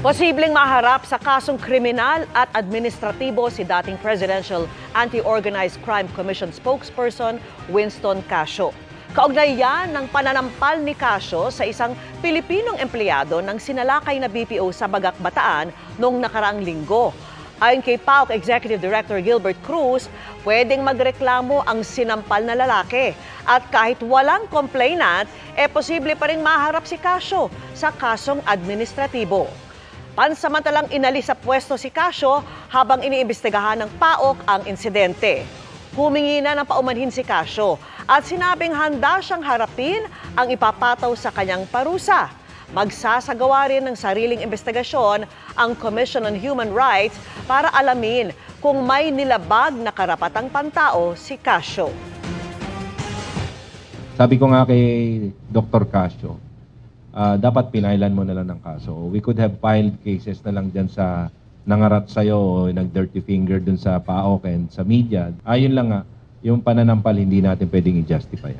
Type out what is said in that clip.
Posibleng maharap sa kasong kriminal at administratibo si dating Presidential Anti-Organized Crime Commission spokesperson Winston Casio. Kaugnay yan ng pananampal ni Casio sa isang Pilipinong empleyado ng sinalakay na BPO sa Bagak, Bataan noong nakaraang linggo. Ayon kay PAOK Executive Director Gilbert Cruz, pwedeng magreklamo ang sinampal na lalaki. At kahit walang complainant, posible pa rin maharap si Casio sa kasong administratibo. Pansamantalang inalis sa pwesto si Casio habang iniimbestigahan ng PAOK ang insidente. Humingi na ng paumanhin si Casio at sinabing handa siyang harapin ang ipapataw sa kanyang parusa. Magsasagawa rin ng sariling investigasyon ang Commission on Human Rights para alamin kung may nilabag na karapatang pantao si Casio. Sabi ko nga kay Dr. Casio, dapat pinailan mo na lang ng kaso. We could have filed cases na lang dyan sa nangarat sa'yo o nag-dirty finger dun sa PAOK and sa media. Ayun lang nga, yung pananampal hindi natin pwedeng i-justify.